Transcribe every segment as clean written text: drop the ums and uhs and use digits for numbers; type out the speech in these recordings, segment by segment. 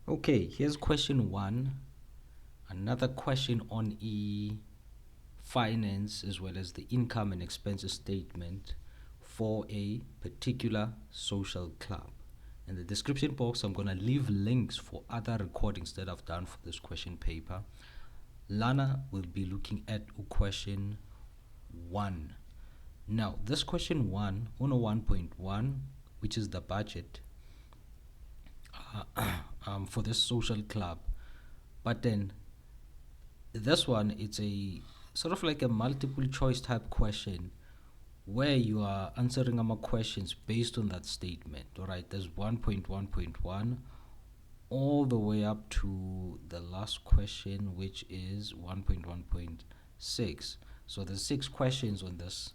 Okay, here's question one. Another question on finance as well as the income and expenses statement for a particular social club. In the description box, I'm going to leave links for other recordings that I've done for this question paper. Lana will be looking at question 1. Now, this question 1, UNO 1.1, which is the budget for this social club. But then this one, it's a sort of like a multiple choice type question where you are answering questions based on that statement. All right, there's 1.1.1 all the way up to the last question, which is 1.1.6. So there's 6 questions on this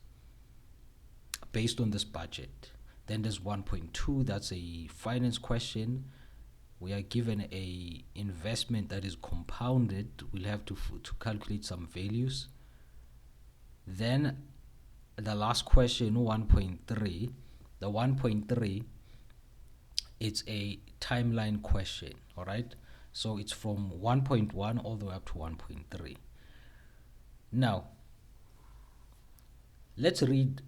based on this budget. Then there's 1.2, that's a finance question. We are given a investment that is compounded. We'll have to calculate some values. Then the last question, 1.3. The 1.3, it's a timeline question, all right? So it's from 1.1 all the way up to 1.3. Now, let's read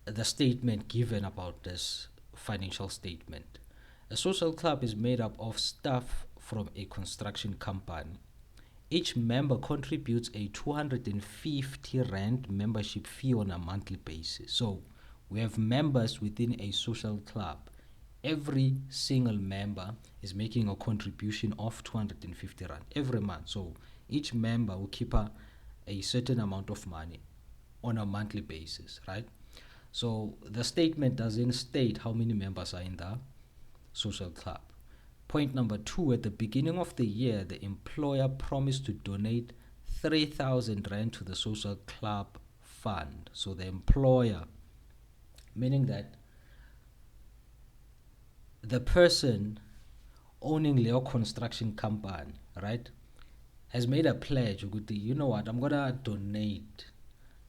the statement given about this financial statement. A social club is made up of staff from a construction company. Each member contributes a 250 Rand membership fee on a monthly basis. So we have members within a social club. Every single member is making a contribution of 250 Rand every month. So each member will keep a certain amount of money on a monthly basis, right? So the statement doesn't state how many members are in the social club. Point number 2, at the beginning of the year, the employer promised to donate 3,000 Rand to the social club fund. So the employer, meaning that the person owning Leo Construction Company, right, has made a pledge. You know what, I'm going to donate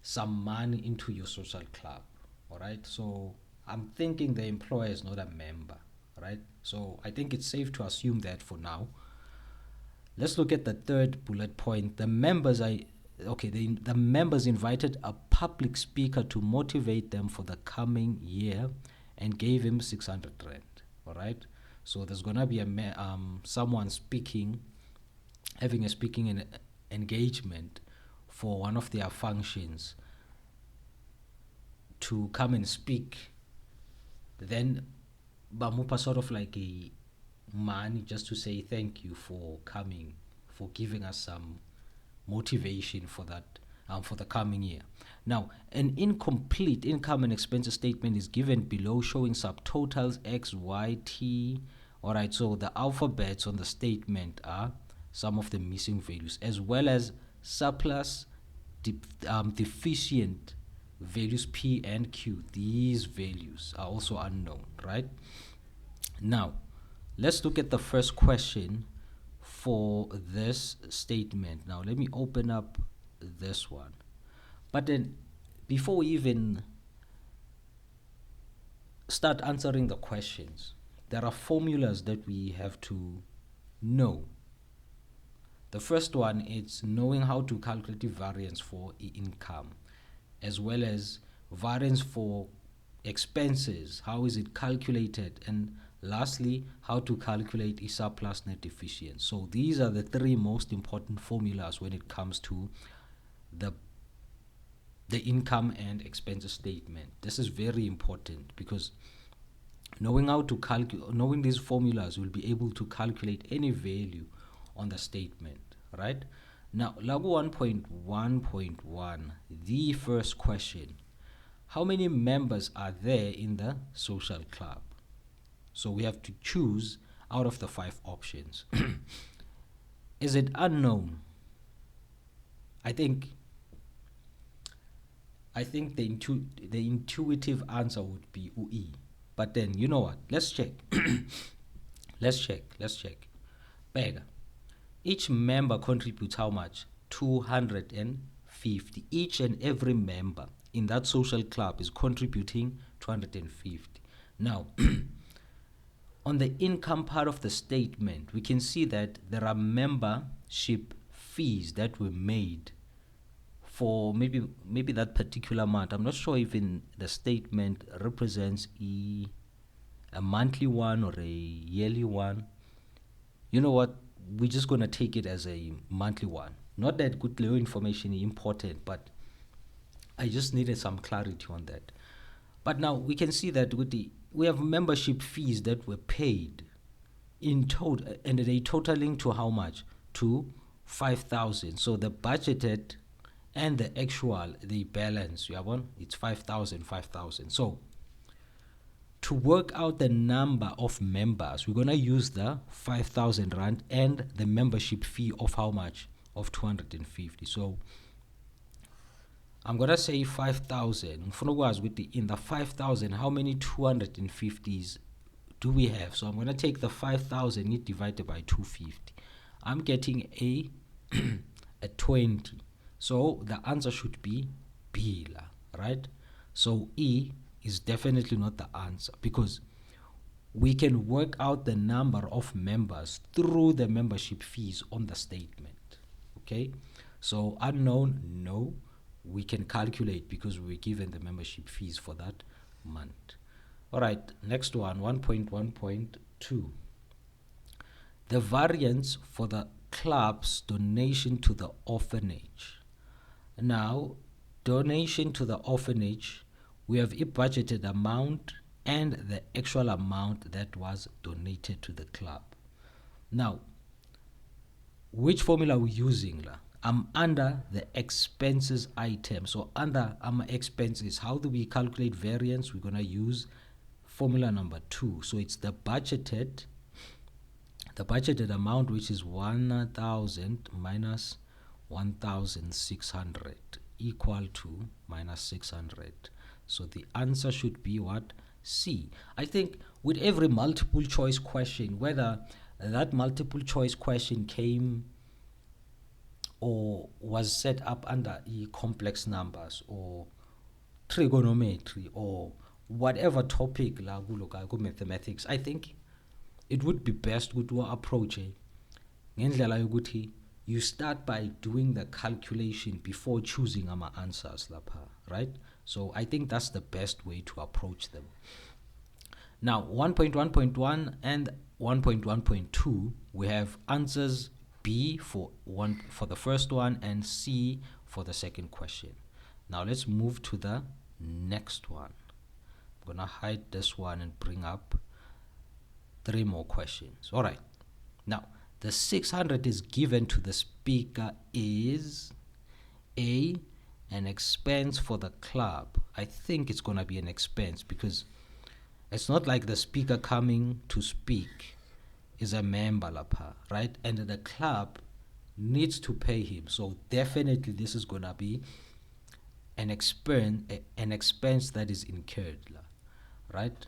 some money into your social club. All right, so I'm thinking the employer is not a member, right? So I think it's safe to assume that for now. Let's look at the third bullet point. The members the members invited a public speaker to motivate them for the coming year and gave him 600 Rand. All right, so there's gonna be someone speaking, having a speaking engagement for one of their functions to come and speak. Then bamupa sort of like a money just to say thank you for coming, for giving us some motivation for that, for the coming year. Now, an incomplete income and expenses statement is given below, showing subtotals X, Y, T. All right, so the alphabets on the statement are some of the missing values, as well as surplus, deficient values P and Q. These values are also unknown, right? Now, let's look at the first question for this statement. Now, let me open up this one. But then, before we even start answering the questions, there are formulas that we have to know. The first one is knowing how to calculate the variance for income, as well as variance for expenses. How is it calculated? And lastly, how to calculate a surplus net deficient. So these are the 3 most important formulas when it comes to the income and expenses statement. This is very important because knowing how to knowing these formulas, will be able to calculate any value on the statement, right? Now, Lagu 1.1.1, the first question: how many members are there in the social club? So we have to choose out of the 5 options. Is it unknown? I think the intuitive answer would be UE. But then, you know what? Let's check. Let's check. Bega. Each member contributes how much? 250. Each and every member in that social club is contributing 250. Now, on the income part of the statement, we can see that there are membership fees that were made for maybe that particular month. I'm not sure if in the statement represents a monthly one or a yearly one. You know what? We're just gonna take it as a monthly one. Not that good little information is important, but I just needed some clarity on that. But now we can see that we have membership fees that were paid in total, and they totaling to how much? To 5,000. So the budgeted and the actual, they balance. You have one. It's 5,000, 5,000. So to work out the number of members, we're gonna use the 5,000 rand and the membership fee of how much? Of 250. So I'm gonna say 5,000. In the 5,000, how many 250s do we have? So I'm gonna take the 5,000 divided by 250. I'm getting a 20. So the answer should be B, right? So E is definitely not the answer, because we can work out the number of members through the membership fees on the statement. Okay, so unknown, no. We can calculate because we were given the membership fees for that month. All right, next one, 1.1.2. The variance for the club's donation to the orphanage. Now, donation to the orphanage, we have a budgeted amount and the actual amount that was donated to the club. Now, which formula are we using? I'm under the expenses item. So under expenses, how do we calculate variance? We're going to use formula number 2. So it's the budgeted amount, which is 1,000 minus 1,600 equal to minus 600. So the answer should be what? C. I think with every multiple choice question, whether that multiple choice question came or was set up under complex numbers or trigonometry or whatever topic la mathematics, I think it would be best to approach ngendlela yokuthi you start by doing the calculation before choosing our answers lapha, right? So I think that's the best way to approach them. Now 1.1.1 and 1.1.2, we have answers B for the first one and C for the second question. Now let's move to the next one. I'm gonna hide this one and bring up 3 more questions. All right. Now the 600 is given to the speaker is A, an expense for the club. I think it's gonna be an expense because it's not like the speaker coming to speak is a member lapha, right? And the club needs to pay him. So definitely this is gonna be an expense that is incurred, right?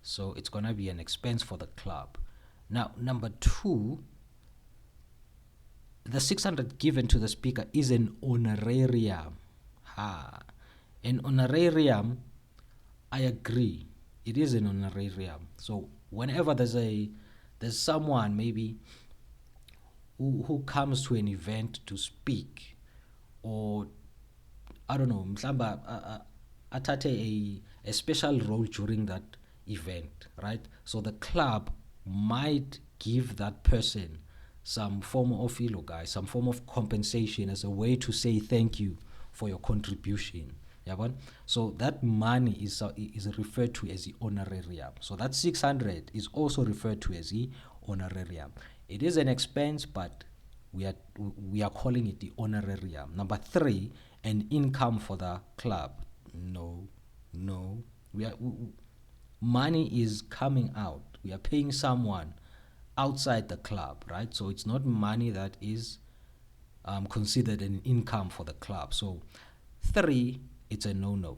So it's gonna be an expense for the club. Now number 2, the 600 given to the speaker is an honorarium. An honorarium, I agree, it is an honorarium. So whenever there's someone maybe who comes to an event to speak, or I don't know, mhlamba athathe a special role during that event, right? So the club might give that person some form of some form of compensation as a way to say thank you for your contribution. So that money is referred to as the honorarium. So that 600 is also referred to as the honorarium. It is an expense, but we are calling it the honorarium. Number 3, an income for the club. No. Money is coming out. We are paying someone outside the club, right? So it's not money that is considered an income for the club. So 3, it's a no,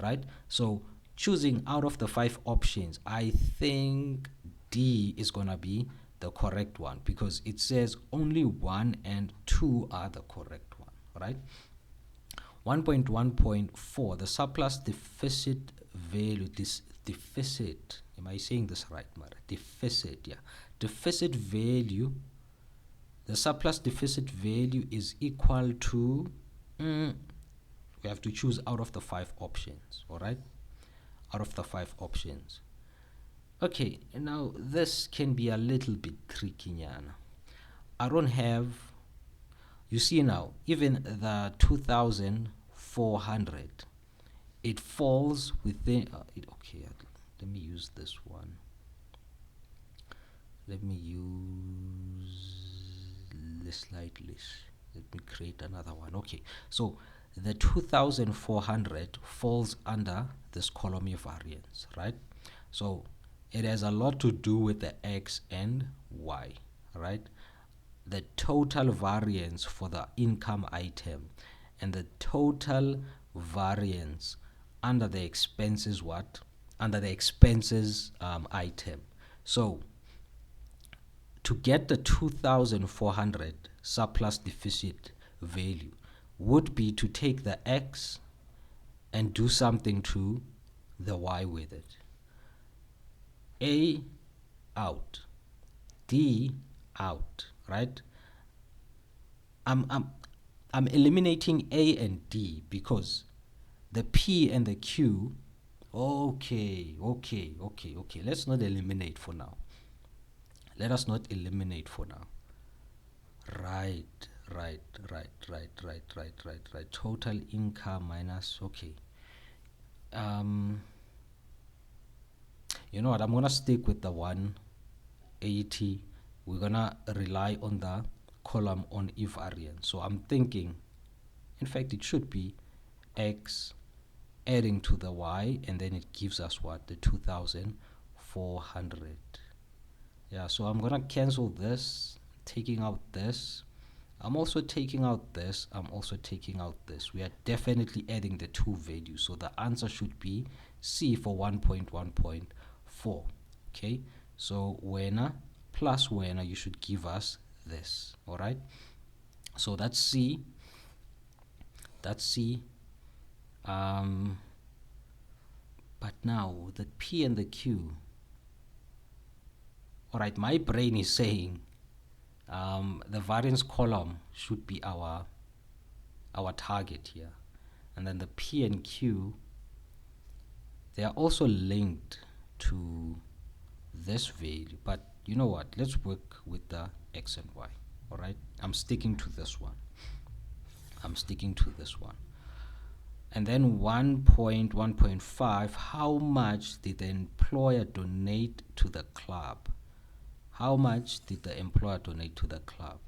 right? So choosing out of the 5 options, I think D is gonna be the correct one because it says only 1 and 2 are the correct one, right? 1.1.4, the surplus deficit value deficit, am I saying this right, Mara? Deficit, yeah. Deficit value, the surplus deficit value is equal to, we have to choose out of the 5 options, all right? Out of the 5 options. Okay, now this can be a little bit tricky, nyana. I don't have, you see now, even the 2,400, it falls within, okay, let me use this one. Let me use this slide list. Let me create another one. Okay, so the 2,400 falls under this column of variance, right? So it has a lot to do with the X and Y, right? The total variance for the income item and the total variance under the expenses under the expenses item. So to get the 2,400 surplus deficit value would be to take the X and do something to the Y with it. A out, D out, right? I'm eliminating A and D because the P and the Q, okay. Let's not eliminate for now. Let us not eliminate for now. Right. Total income minus, okay. You know what? I'm gonna stick with the 180. We're gonna rely on the column on variance. So I'm thinking, in fact, it should be X adding to the Y, and then it gives us what? The 2,400. Yeah, so I'm gonna cancel this, taking out this. I'm also taking out this. I'm also taking out this. We are definitely adding the 2 values. So the answer should be C for 1.1.4. Okay, so winner plus winner, you should give us this. All right, so that's C. That's C. But now the P and the Q. All right, my brain is saying the variance column should be our target here, and then the P and Q, they are also linked to this value. But you know what? Let's work with the X and Y. All right, I'm sticking to this one. And then 1.1.5, how much did the employer donate to the club? How much did the employer donate to the club?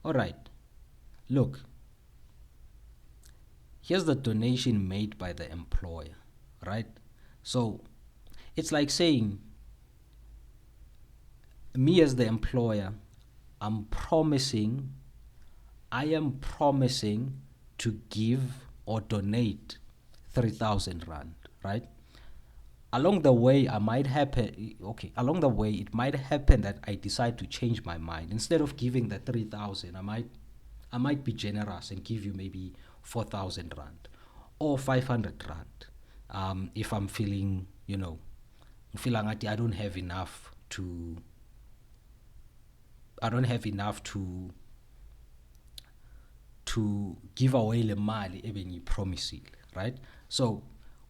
All right, look, here's the donation made by the employer, right? So it's like saying, me as the employer, I am promising to give or donate 3,000 rand, right? Along the way, it might happen that I decide to change my mind. Instead of giving the 3,000, I might be generous and give you maybe 4,000 rand or 500 rand. If I'm feeling, like I don't have enough to give away the money even you promise it, right? So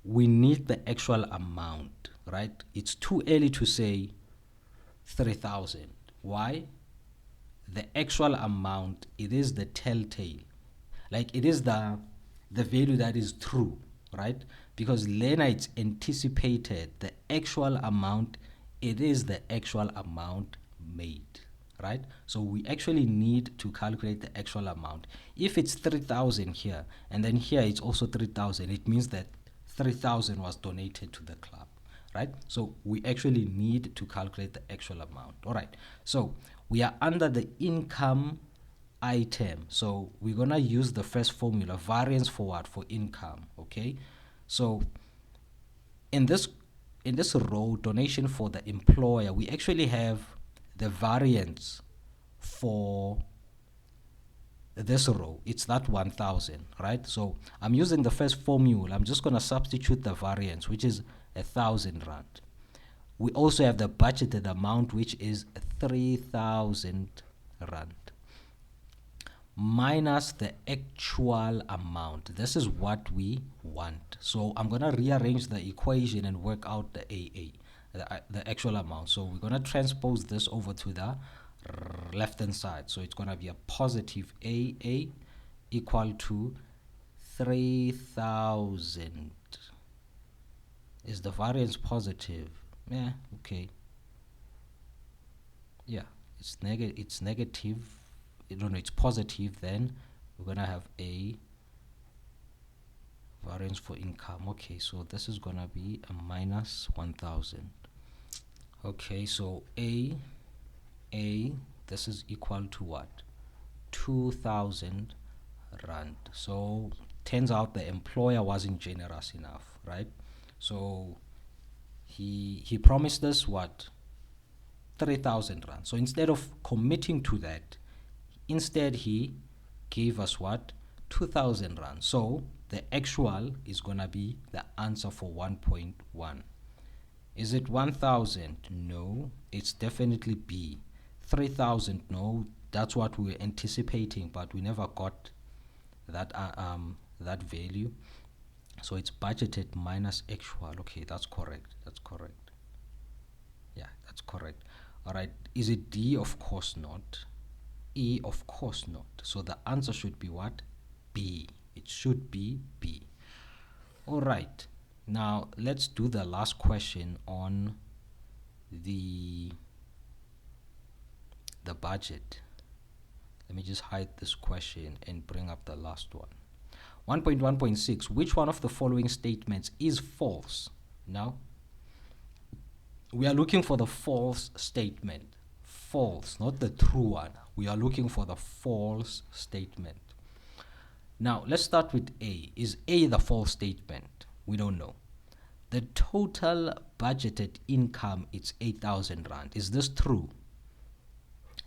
we need the actual amount, right? It's too early to say 3,000. Why? The actual amount, it is the telltale. Like it is the value that is true, right? Because Lena, it's anticipated the actual amount, it is the actual amount made, right? So we actually need to calculate the actual amount. If it's 3,000 here, and then here it's also 3,000, it means that 3,000 was donated to the club, right? So we actually need to calculate the actual amount. All right, so we are under the income item. So we're gonna use the first formula, variance for what? For income, okay? So in this row, donation for the employer, we actually have the variance for this row. It's that 1,000, right? So I'm using the first formula. I'm just going to substitute the variance, which is 1,000 rand. We also have the budgeted amount, which is 3,000 rand, minus the actual amount. This is what we want. So I'm going to rearrange the equation and work out the AA, the actual amount. So we're going to transpose this over to the left hand side. So it's going to be a positive AA equal to 3,000. Is the variance positive? Yeah, okay. Yeah, it's negative. No, it's positive. Then we're gonna have a variance for income. Okay, so this is gonna be a minus 1,000. Okay, so a this is equal to what? 2,000 rand. So turns out the employer wasn't generous enough, right? So he promised us what? 3,000 rand. So instead of committing to that, instead he gave us what? 2,000 rand. So the actual is gonna be the answer for 1.1. Is it 1,000? No, it's definitely B. 3,000? No, that's what we were anticipating, but we never got that that value. So it's budgeted minus actual. Okay, that's correct. That's correct. Yeah, that's correct. All right. Is it D? Of course not. E? Of course not. So the answer should be what? B. It should be B. All right. Now let's do the last question on the budget. Let me just hide this question and bring up the last one. 1.1.6, which one of the following statements is false? Now, we are looking for the false statement. False, not the true one. We are looking for the false statement. Now, let's start with A. Is A the false statement? We don't know. The total budgeted income is 8,000 rand. Is this true?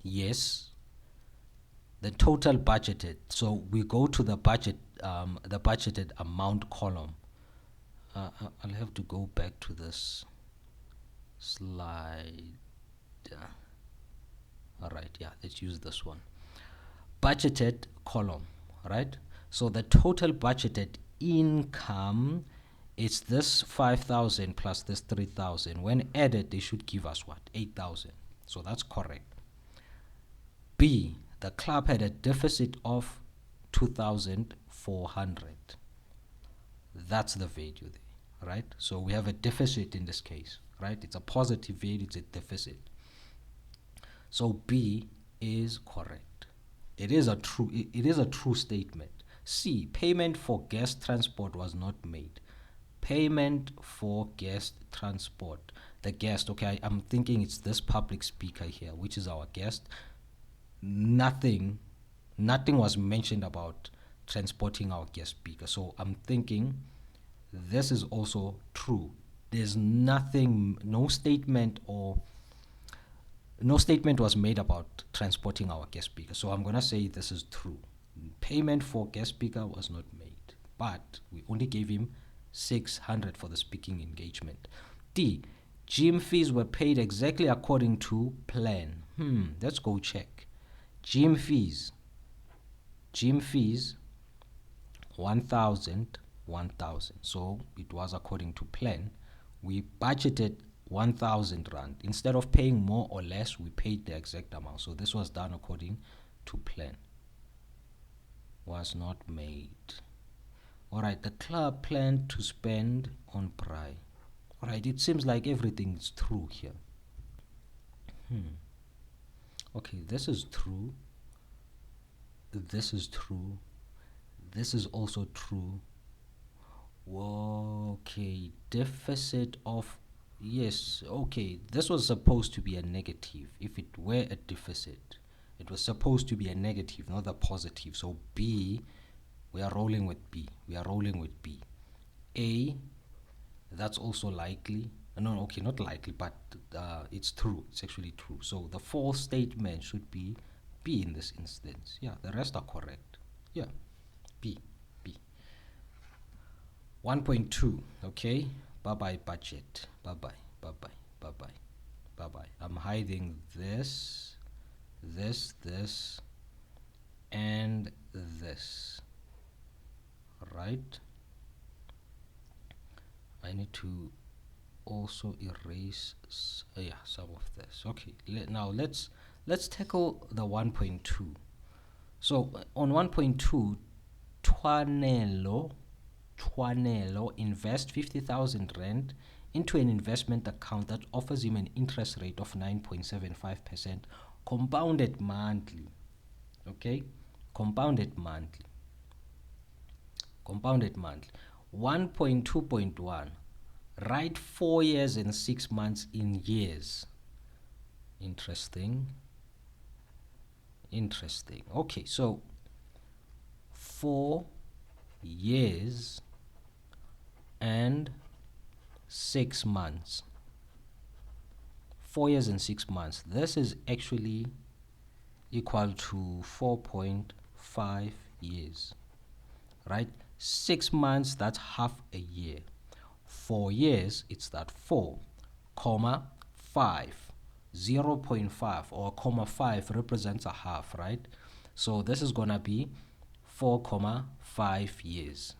Yes. The total budgeted. So we go to the budget, the budgeted amount column. I'll have to go back to this slide. All right, yeah, let's use this one. Budgeted column, right? So the total budgeted income is this 5,000 plus this 3,000. When added, they should give us what? 8,000. So that's correct. B, the club had a deficit of 2,400. That's the value there, right? So we have a deficit in this case, right? It's a positive value, it's a deficit. So B is correct. It is a true statement. C, payment for guest transport was not made. Payment for guest transport. The guest, okay, I'm thinking it's this public speaker here, which is our guest. Nothing was mentioned about transporting our guest speaker. So I'm thinking this is also true. There's nothing, no statement was made about transporting our guest speaker. So I'm gonna say this is true. Payment for guest speaker was not made, but we only gave him 600 for the speaking engagement. D, gym fees were paid exactly according to plan. Let's go check. Gym fees 1,000. So it was according to plan. We budgeted 1,000 rand. Instead of paying more or less, we paid the exact amount. So this was done according to plan. Was not made. All right, the club planned to spend on Braai. All right, it seems like everything is true here. Okay, this is true. This is true. This is also true. Okay, deficit of, yes, okay, this was supposed to be a negative. If it were a deficit, it was supposed to be a negative, not a positive. So B, we are rolling with B. A, that's also likely. No, okay, not likely, but it's true. It's actually true. So the false statement should be B in this instance. Yeah, the rest are correct. Yeah, B. 1.2, okay. Bye-bye budget. Bye-bye. Bye-bye. Bye-bye. Bye-bye. I'm hiding this, and this. Right? I need to also erase some of this. Okay, now let's tackle the 1.2. So on 1.2, Twanelo invest 50,000 rand into an investment account that offers him an interest rate of 9.75% compounded monthly. Okay, compounded monthly. 1.2.1, write 4 years and 6 months in years. Interesting. Okay, so 4 years and 6 months. 4 years and 6 months. This is actually equal to 4.5 years. Right? 6 months, that's half a year. 4 years, it's that 4, comma 5. 0.5 or comma 5 represents a half, right? So this is gonna be 4.5 years.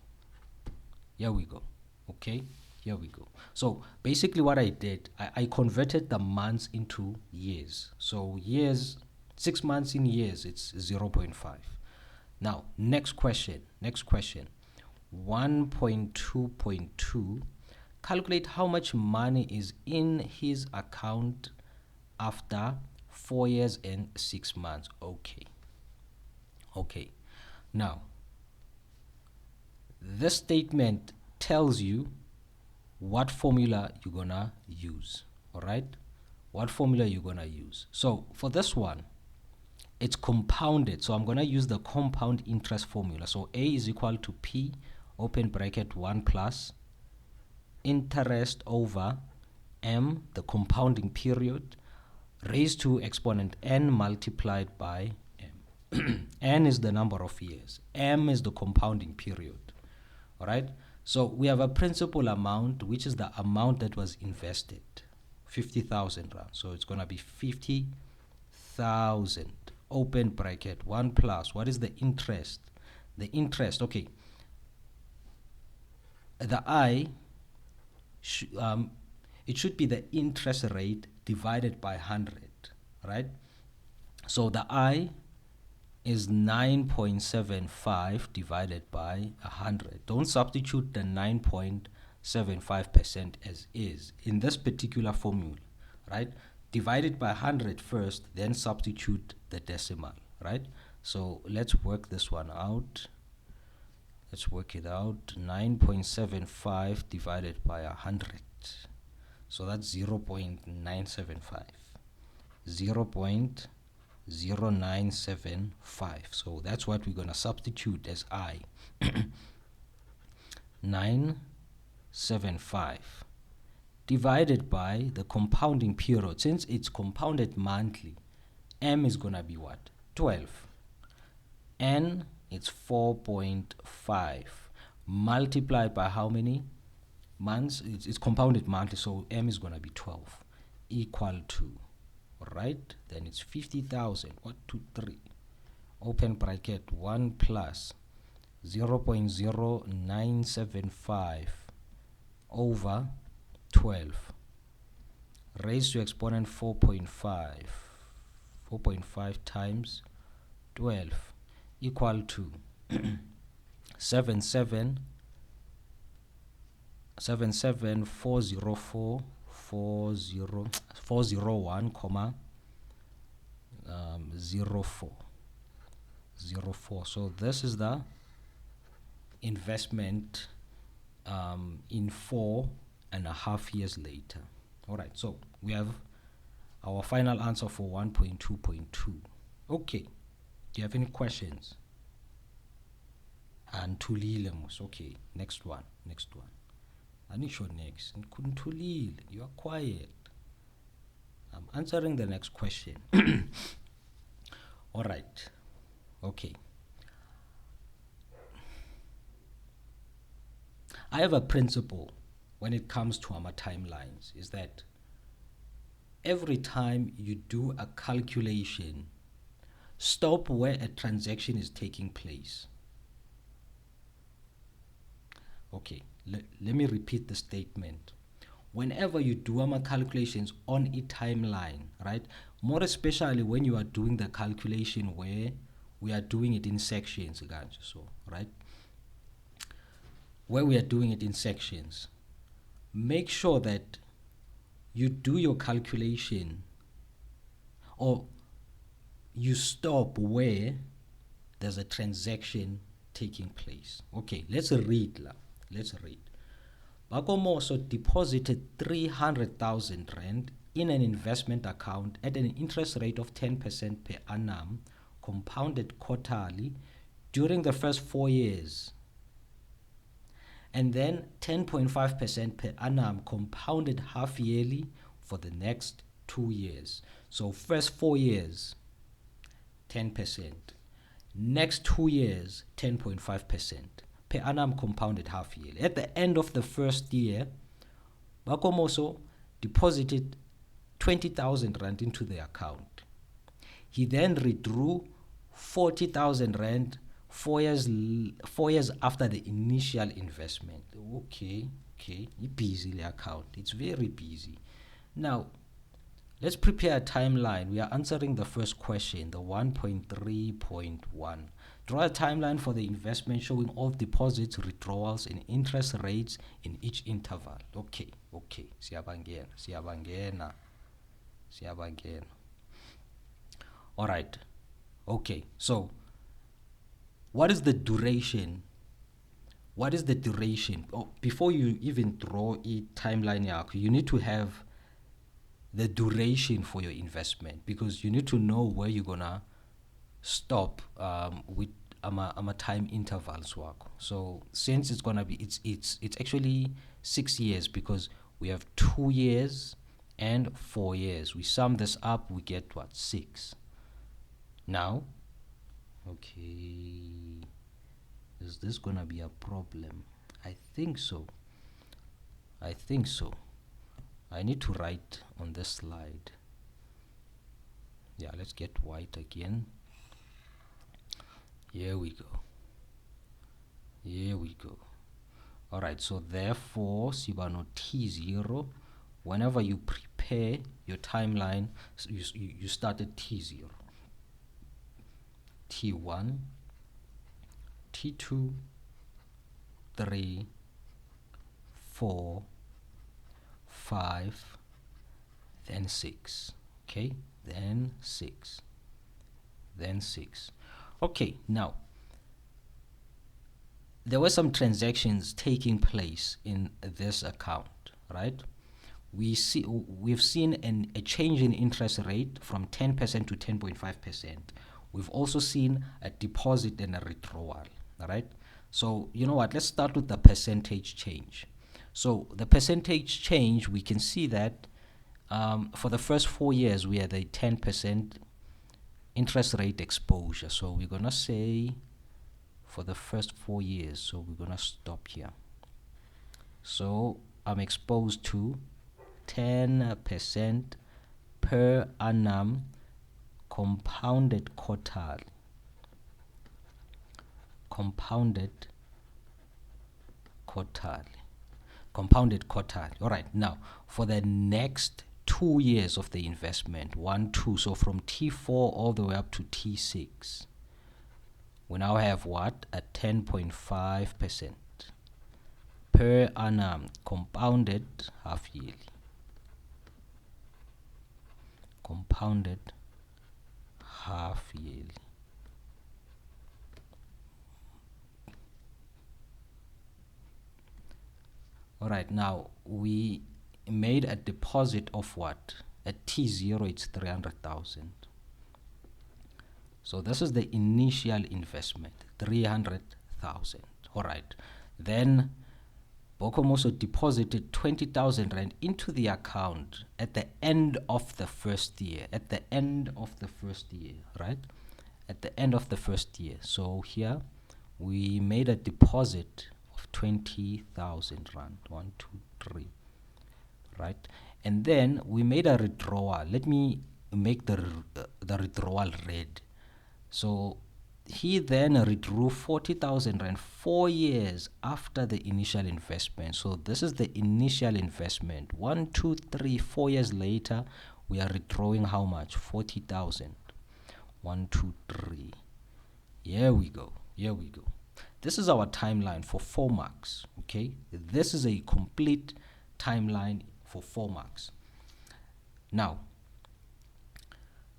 Here we go. Okay, here we go. So basically what I did, I converted the months into years. So years, 6 months in years, it's 0.5. Now, next question. 1.2.2, calculate how much money is in his account after 4 years and 6 months. Okay. Now, this statement tells you what formula you're gonna use. All right? What formula you're gonna use. So for this one, it's compounded. So I'm gonna use the compound interest formula. So A is equal to P, open bracket 1 plus interest over M, the compounding period, raised to exponent n multiplied by m. N is the number of years. M is the compounding period. All right? So we have a principal amount, which is the amount that was invested, 50,000 rand. So it's going to be 50,000, open bracket, 1 plus. What is the interest? The interest, okay. The I, it should be the interest rate divided by 100, right? So the I is 9.75 divided by 100. Don't substitute the 9.75% as is in this particular formula, right? Divide it by 100 first, then substitute the decimal, right? So let's work this one out. Let's work it out. 9.75 divided by 100. So that's 0.975. 0.0975. So that's what we're going to substitute as I. 975 divided by the compounding period. Since it's compounded monthly, M is going to be what? 12. N, it's 4.5 multiplied by how many months? It's compounded monthly, so M is going to be 12, equal to, right? Then it's 50,000. 1, 2, 3. Open bracket 1 plus 0.0975 over 12 raised to exponent 4.5. 4.5 times 12 equal to 401, comma 04. So this is the investment in 4.5 years later. All right, so we have our final answer for 1.2.2. Okay, do you have any questions? And Tulile, okay, next one. Anisho next. Kuntulile, you are quiet. I'm answering the next question. All right, okay. I have a principal when it comes to our timelines is that every time you do a calculation, stop where a transaction is taking place. Okay, let me repeat the statement. Whenever you do calculations on a timeline, right, more especially when you are doing the calculation where we are doing it in sections, so, right, where we are doing it in sections, make sure that you do your calculation or you stop where there's a transaction taking place. Okay, let's read. Let's read. Bakomoso deposited 300,000 rand in an investment account at an interest rate of 10% per annum, compounded quarterly during the first 4 years, and then 10.5% per annum compounded half yearly for the next 2 years. So first 4 years, 10%. Next 2 years, 10.5% per annum compounded half yearly. At the end of the first year, Bakomoso deposited 20,000 rand into the account. He then withdrew 40,000 rand 4 years after the initial investment. Okay, it's busy, the account. It's very busy. Now, let's prepare a timeline. We are answering the first question, the 1.3.1. Draw a timeline for the investment showing all deposits, withdrawals, and interest rates in each interval. Okay. Siyabangena. All right. Okay, so what is the duration? Oh, before you even draw a timeline, you need to have the duration for your investment, because you need to know where you're gonna stop with time intervals work. So since it's gonna be it's actually 6 years, because we have 2 years and 4 years. We sum this up, we get what? 6. Now, okay, is this gonna be a problem? I think so. I need to write on this slide. Yeah, let's get white again. Here we go. All right, so therefore, Sibano T0, whenever you prepare your timeline, you start at T0, T1, T2, 3, 4, 5, then 6. Okay, then 6. Okay, now there were some transactions taking place in this account, right? We've seen a change in interest rate from 10% to 10.5%. We've also seen a deposit and a withdrawal, all right? So you know what? Let's start with the percentage change. So the percentage change, we can see that for the first 4 years, we had a 10% interest rate exposure. So we're gonna say for the first 4 years, so we're gonna stop here. So I'm exposed to 10% per annum compounded quarterly. All right, now for the next 2 years of the investment, 1, 2, so from T4 all the way up to T6, we now have what? A 10.5% per annum compounded half yearly. All right, now we made a deposit of what? At T0, it's 300,000. So this is the initial investment, 300,000. All right, then Bokomoso deposited 20,000 rand into the account at the end of the first year. Right? At the end of the first year. So here we made a deposit of 20,000 rand. 1, 2, 3, right? And then we made a withdrawal. Let me make the withdrawal red. So he then withdrew 40,000 rand 4 years after the initial investment. So this is the initial investment. 1, 2, 3, 4 years later, we are withdrawing how much? 40,000. 1, 2, 3. Here we go. Here we go. This is our timeline for 4 marks. Okay, this is a complete timeline for 4 marks. Now,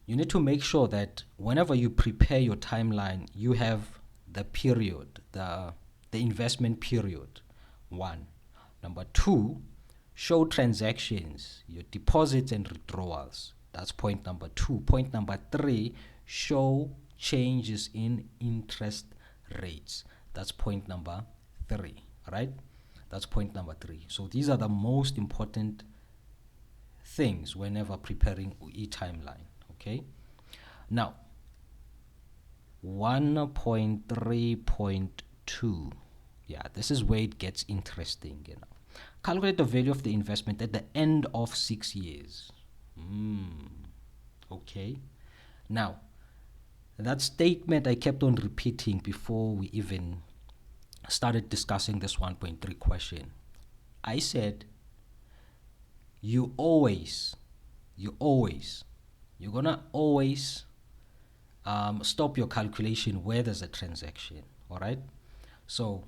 you need to make sure that whenever you prepare your timeline, you have the period, the investment period, 1. Number 2, show transactions, your deposits and withdrawals. That's point number 2. Point number 3, show changes in interest rates. That's point number 3, right? That's point number 3. So these are the most important things whenever preparing e-timeline. Okay. Now, 1.3.2. Yeah, this is where it gets interesting. Calculate the value of the investment at the end of 6 years. Okay. Now, that statement I kept on repeating before we even started discussing this 1.3 question. I said, you're gonna always stop your calculation where there's a transaction. All right. So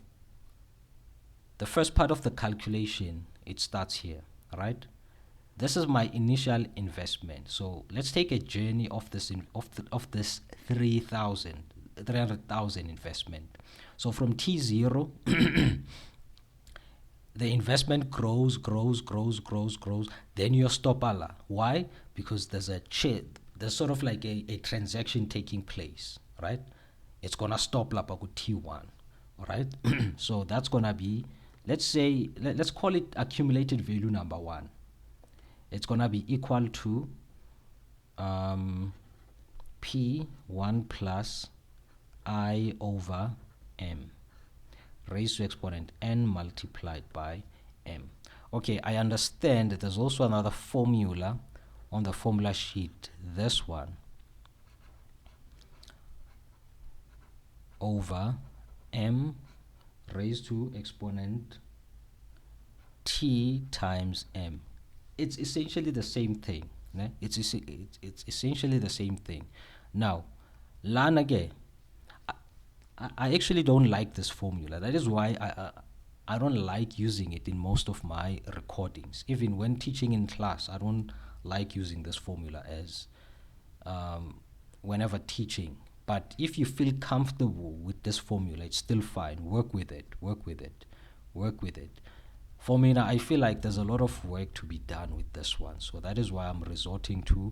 the first part of the calculation, it starts here. All right. This is my initial investment. So let's take a journey of this of this 300,000 investment. So from T0, the investment grows. Then you stop Allah. Why? Because there's there's sort of like a transaction taking place, right? It's gonna stop Lapaku T1. All right. So that's gonna be, let's say, let's call it accumulated value number 1. It's gonna be equal to P1 plus I over M raised to exponent n multiplied by m. Okay, I understand that there's also another formula on the formula sheet. This one over m raised to exponent t times m. It's essentially the same thing. Ne? It's essentially the same thing. Now, Lanage, I actually don't like this formula. That is why I don't like using it in most of my recordings. Even when teaching in class, I don't like using this formula as whenever teaching. But if you feel comfortable with this formula, it's still fine. Work with it. For me now, I feel like there's a lot of work to be done with this one. So that is why I'm resorting to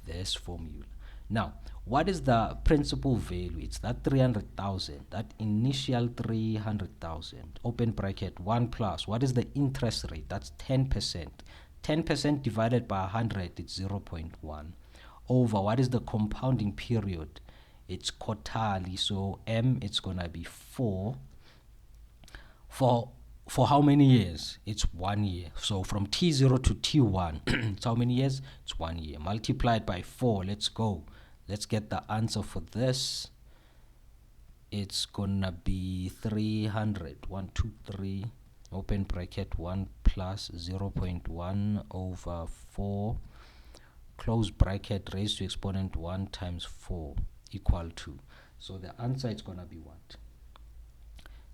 this formula. Now, what is the principal value? It's that 300,000, that initial 300,000, open bracket, 1 plus. What is the interest rate? That's 10%. 10% divided by 100, it's 0.1. Over, what is the compounding period? It's quarterly, so M, it's going to be 4. For how many years? It's 1 year. So from T0 to T1, it's how many years? It's 1 year. Multiplied by 4, let's go. Let's get the answer for this. It's gonna be 300. 1, 2, 3. Open bracket, 1 plus 0.1 over 4. Close bracket, raised to exponent 1 times 4 equal to. So the answer is gonna be what?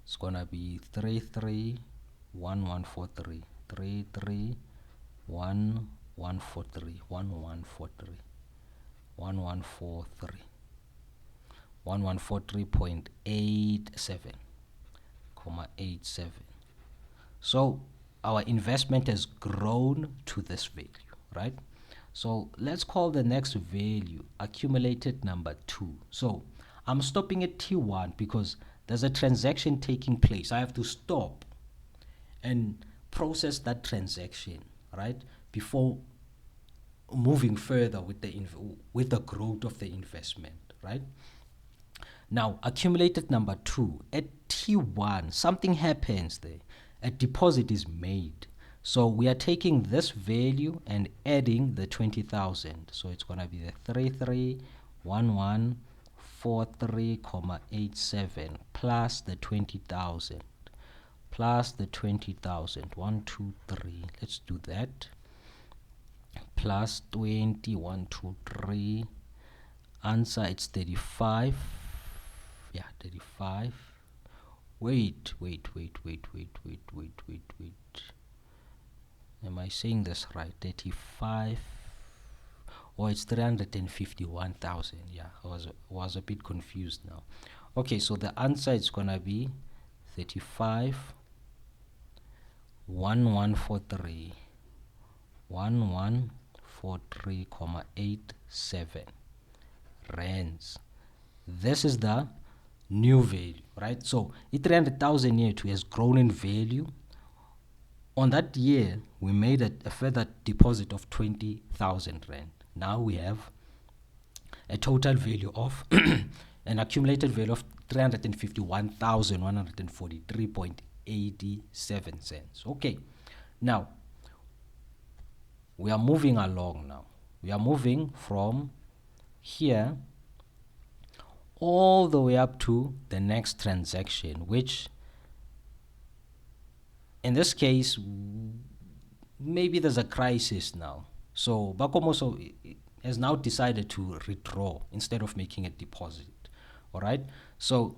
It's gonna be 331143. 331143. 1143. 1143. 1143.87, 87. So our investment has grown to this value, right? So let's call the next value accumulated number 2. So I'm stopping at T1 because there's a transaction taking place. I have to stop and process that transaction, right, before moving further with the growth of the investment, right? Now, accumulated number 2, at T1, something happens there. A deposit is made. So we are taking this value and adding the 20,000. So it's going to be the 331143,87 plus the 20,000 plus the 20,000. 1, 2, 3. Let's do that. Plus 20, 1, 2, 3. Answer, it's 35. Yeah, 35. Wait. Am I saying this right? 35. Oh, it's 351,000. Yeah, I was a bit confused now. Okay, so the answer is gonna be 35 1143 1143,87 rands. This is the new value, right? So 300,000 year two has grown in value. On that year, we made a further deposit of 20,000 rand. Now we have a total value of an accumulated value of 351,143.87 cents. Okay, now we are moving along now. We are moving from here all the way up to the next transaction, which in this case, maybe there's a crisis now. So Bakomoso has now decided to withdraw instead of making a deposit. All right. So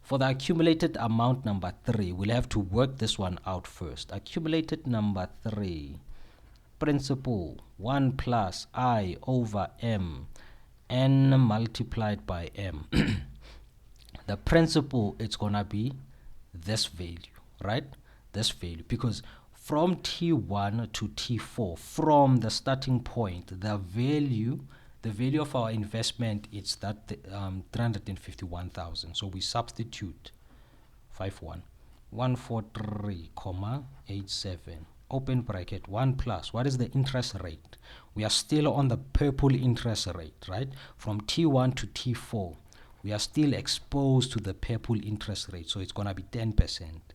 for the accumulated amount number 3, we'll have to work this one out first. Accumulated number 3, principal 1 plus I over m, n multiplied by m. The principal, it's gonna be this value, right? This value, because from T1 to T4, from the starting point, the value of our investment is that 351,000. So we substitute 51,143,87 open bracket 1 plus, what is the interest rate? We are still on the purple interest rate, right? From T1 to T4, we are still exposed to the purple interest rate, so it's gonna be 10%.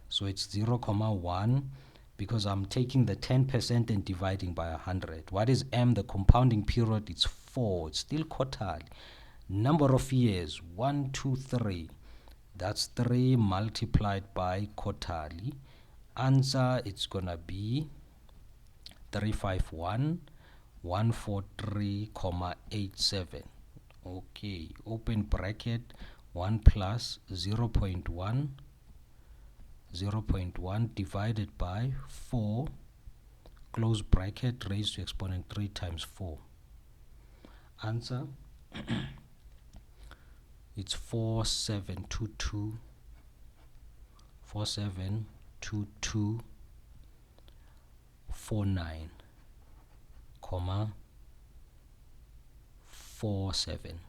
So it's 0,1, because I'm taking the 10% and dividing by 100. What is M? The compounding period, it's 4. It's still quarterly. Number of years, 1, 2, 3. That's 3 multiplied by quarterly. Answer, it's gonna be 351,143,87. Okay, open bracket 1 plus 0.1 divided by 4 close bracket raised to exponent 3 times 4. Answer it's 472249 comma 47.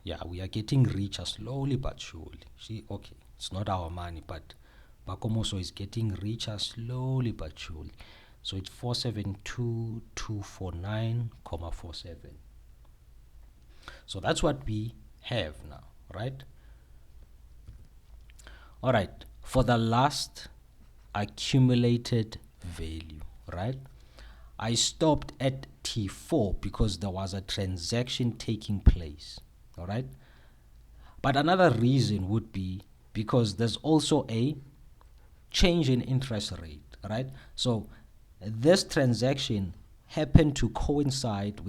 Yeah, we are getting richer slowly but surely. See, okay, it's not our money, but Bakomoso is getting richer slowly but surely. So it's 472249,47. So that's what we have now, right? All right, for the last accumulated value, right? I stopped at T4 because there was a transaction taking place, all right? But another reason would be because there's also a change in interest rate, right? So this transaction happened to coincide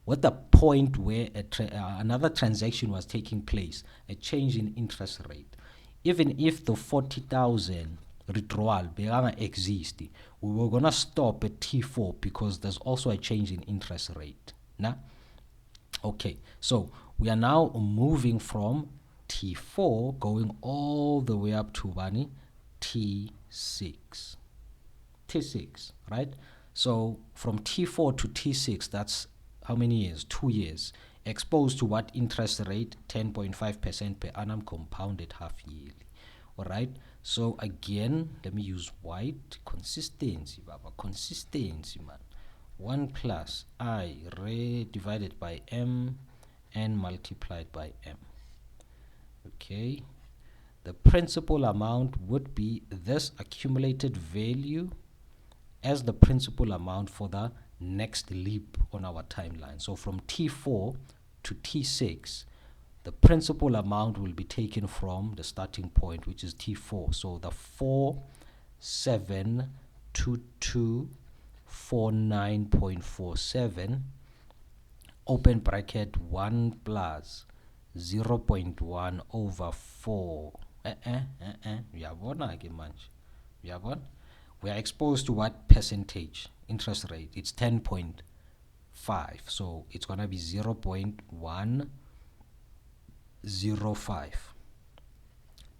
with the point where another transaction was taking place, a change in interest rate. Even if the 40,000 withdrawal begana exist, we were gonna stop at T4 because there's also a change in interest rate. Nah? Okay, so we are now moving from T4 going all the way up to T6. T6, right? So from T4 to T6, that's how many years? 2 years. Exposed to what interest rate? 10.5% per annum compounded half yearly. All right. So again, let me use white. Consistency, Baba. Consistency, man. 1 plus I divided by M, n multiplied by M. Okay. the principal amount would be this accumulated value as the principal amount for the next leap on our timeline. So from T4 to T6, the principal amount will be taken from the starting point, which is T4. So the 472249.47 open bracket 1 plus 0.1 over 4. Uyabona ke manje. Uyabona? We are exposed to what percentage interest rate? It's 10.5. So it's going to be 0.105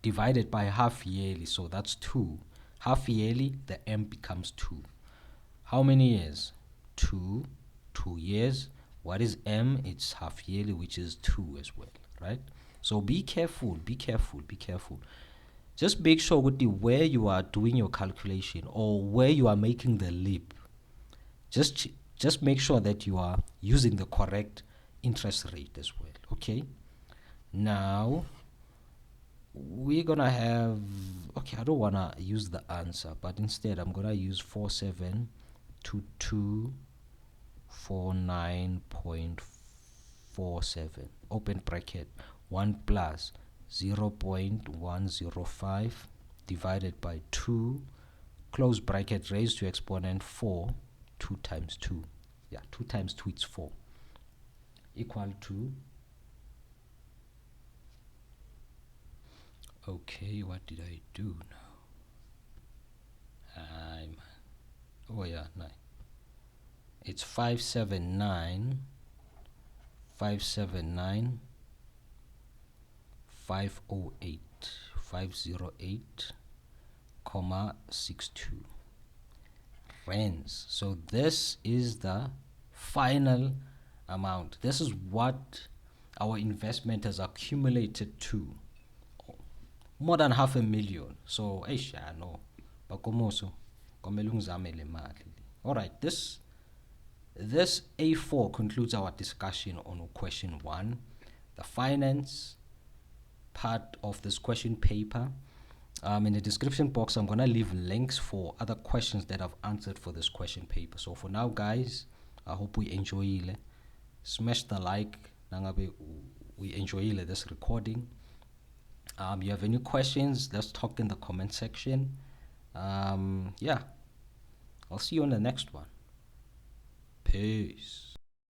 divided by half yearly. So that's 2. Half yearly, the M becomes 2. How many years? 2 years. What is M? It's half yearly, which is 2 as well, right? So be careful. Just make sure with where you are doing your calculation or where you are making the leap. Just make sure that you are using the correct interest rate as well, okay? Now, we're going to have, okay, I don't want to use the answer, but instead I'm going to use 472249.47, open bracket, 1 plus 0.105 divided by 2, close bracket, raised to exponent 4, 2 times 2. Yeah, 2 times 2 is 4, equal to, okay, what did I do now? Oh yeah, 9. It's 579, 508, 508,62 rands. So this is the final amount. This is what our investment has accumulated to. More than 500,000. So, no. Alright, this A4 concludes our discussion on question 1, the finance part of this question paper. In the description box, I'm going to leave links for other questions that I've answered for this question paper. So for now, guys, I hope we enjoy it. Smash the like. We enjoy this recording. You have any questions, let's talk in the comment section. Yeah, I'll see you on the next one. Peace.